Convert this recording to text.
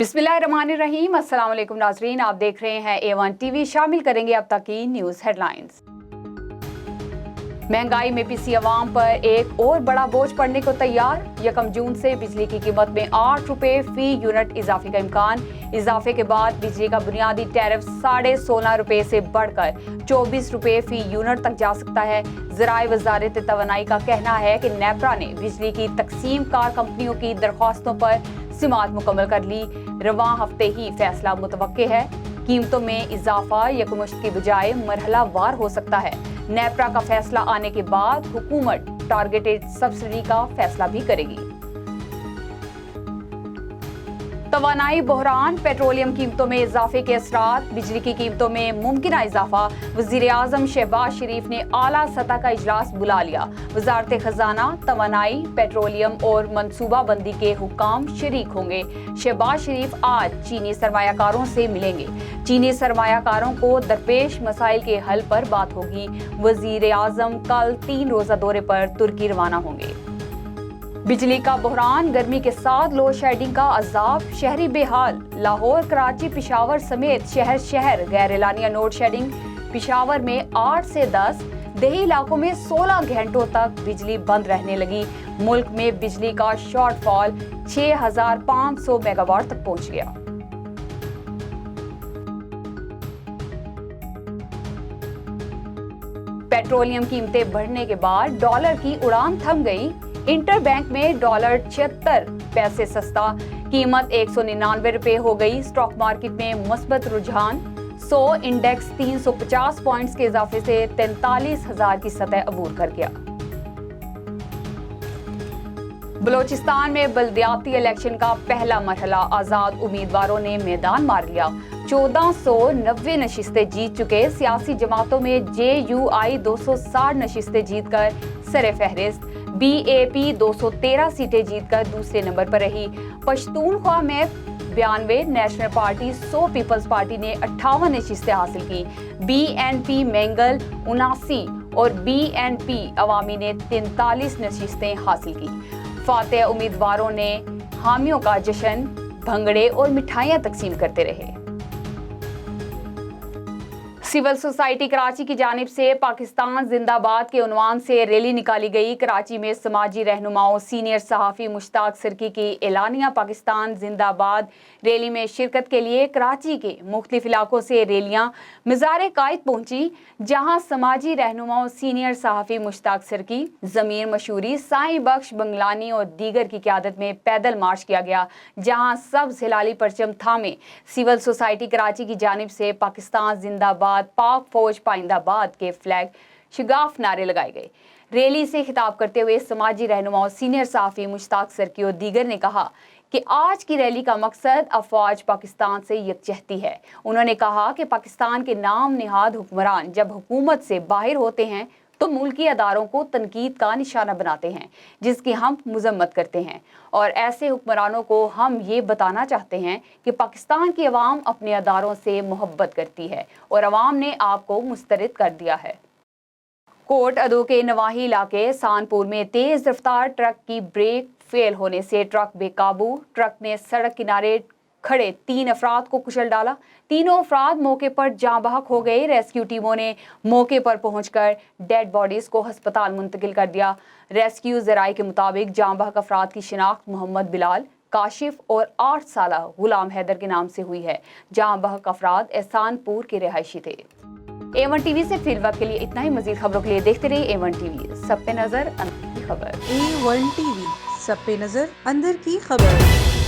बिस्मिल्लाहिर्रहमानिर्रहीम। अस्सलाम वालेकुम नाज़रीन, आप देख रहे हैं A1 TV। शामिल करेंगे अब तक की न्यूज़ हेडलाइंस। महंगाई में पिसी अवाम पर एक और बड़ा बोझ पड़ने को तैयार। 1 जून से बिजली की कीमत में 8 रुपए फी यूनिट इजाफे का इम्कान। इजाफे के बाद बिजली का बुनियादी टैरिफ 16.5 रुपए से बढ़कर 24 रुपए फी यूनिट तक जा सकता है। ज़राए वज़ारत तवानाई का कहना है कि नेपरा ने बिजली की तकसीम कार कंपनियों की दरख्वास्तों पर सिमात मुकम्मल कर ली। रवां हफ्ते ही फैसला मुतवक्के है। कीमतों में इजाफा यकमुश्त की बजाय मरहला वार हो सकता है। नेपरा का फैसला आने के बाद हुकूमत टारगेटेड सब्सिडी का फैसला भी करेगी। तवानाई बहरान, पेट्रोलियम कीमतों में इजाफे के असरात, बिजली की कीमतों में मुमकिन इजाफा। वज़ीर-ए-आज़म शहबाज शरीफ ने आला सतह का इजलास बुला लिया। वज़ारत खजाना, तवानाई, पेट्रोलियम और मनसूबा बंदी के हुक्काम शरीक होंगे। शहबाज शरीफ आज चीनी सरमायाकारों से मिलेंगे। चीनी सरमायाकारों को दरपेश मसाइल के हल पर बात होगी। वज़ीर-ए-आज़म कल 3 रोज़ा दौरे पर तुर्की रवाना होंगे। बिजली का बहरान, गर्मी के साथ लोड शेडिंग का अजाब, शहरी बेहाल। लाहौर, कराची, पिशावर समेत शहर गैर एलानिया लोड शेडिंग। पिशावर में 8 से 10, देही इलाकों में 16 घंटों तक बिजली बंद रहने लगी। मुल्क में बिजली का शॉर्टफॉल 6500 मेगावाट तक पहुंच गया। पेट्रोलियम कीमतें बढ़ने के बाद डॉलर की उड़ान थम गई। इंटर बैंक में डॉलर 76 पैसे सस्ता, कीमत 199 रुपए हो गई। स्टॉक मार्केट में मुस्बत रुझान, 100 इंडेक्स 350 पॉइंट्स के इजाफे से 43,000 की सतह अबूर कर गया। बलोचिस्तान में बल्दियाती इलेक्शन का पहला मरहला, आजाद उम्मीदवारों ने मैदान मार लिया। 1490 नशिस्तें जीत चुके सियासी जमातों में JUI 260 नशिस्तें जीतकर सरे फहरिस्त। BAP 213 सीटें जीतकर दूसरे नंबर पर रही। पश्तूनख्वा में 92, नेशनल पार्टी 100, पीपल्स पार्टी ने 58 नशिस्तें हासिल की। BNP मैंगल 79 और BNP अवामी ने 43 नशिस्तें हासिल की। फातेह उम्मीदवारों ने हामियों का जश्न, भंगड़े और मिठाइयां तकसीम करते रहे। सिविल सोसाइटी कराची की जानिब से पाकिस्तान जिंदाबाद के उन्वान से रैली निकाली गई। कराची में समाजी रहनुमाओं, सीनियर सहाफ़ी मुश्ताक सिरकी की एलानिया पाकिस्तान जिंदाबाद रैली में शिरकत के लिए कराची के मुख्तलिफ इलाकों से रैलियां मज़ार कायद पहुंची, जहां समाजी रहनुमाओं सीनियर सहाफ़ी मुश्ताक सिरकी, ज़मीर मशहूरी, साईं बख्श बंगलानी और दीगर की क़यादत में पैदल मार्च किया गया, जहां सब्ज़ हिलाली परचम थामे सिविल सोसाइटी कराची की जानिब से पाकिस्तान जिंदाबाद, पाक फौज पाइंदाबाद के फ्लैग शिगाफ नारे लगाए गए। रैली से खिताब करते हुए समाजी रहनुमाओं सीनियर सहाफ़ी मुश्ताक सिरकी और दीगर ने कहा कि आज की रैली का मकसद अफवाज पाकिस्तान से यकजहती है। उन्होंने कहा कि पाकिस्तान के नाम निहाद हुक्मरान जब हुकूमत से बाहर होते हैं तो मुल्की अदारों को तनकीद का निशाना बनाते हैं, जिसकी हम मजम्मत करते हैं, और ऐसे हुक्मरानों को हम ये बताना चाहते हैं कि पाकिस्तान की अवाम अपने अदारों से मोहब्बत करती है और अवाम ने आपको मुस्तरद कर दिया है। कोट अदो के नवाही इलाके सानपुर में तेज रफ्तार ट्रक की ब्रेक फेल होने से ट्रक बेकाबू। ट्रक ने सड़क किनारे खड़े 3 अफराद को कुचल डाला। तीनों अफराद मौके पर जाँ बहक हो गए। रेस्क्यू टीमों ने मौके पर पहुंचकर डेड बॉडीज को अस्पताल मुंतकिल कर दिया। रेस्क्यू ज़राए के मुताबिक जाँ बहक अफराद की शिनाख्त मोहम्मद बिलाल, काशिफ और 8 साला गुलाम हैदर के नाम से हुई है। जाँ बहक अफराद एहसानपुर के रिहायशी थे। A1 TV से फिल वक्त के लिए इतना ही। मजीद खबरों के लिए देखते रहिए A1 TV। सब पे नजर, अंदर की खबर। A1 TV, सब पे नजर, अंदर की खबर।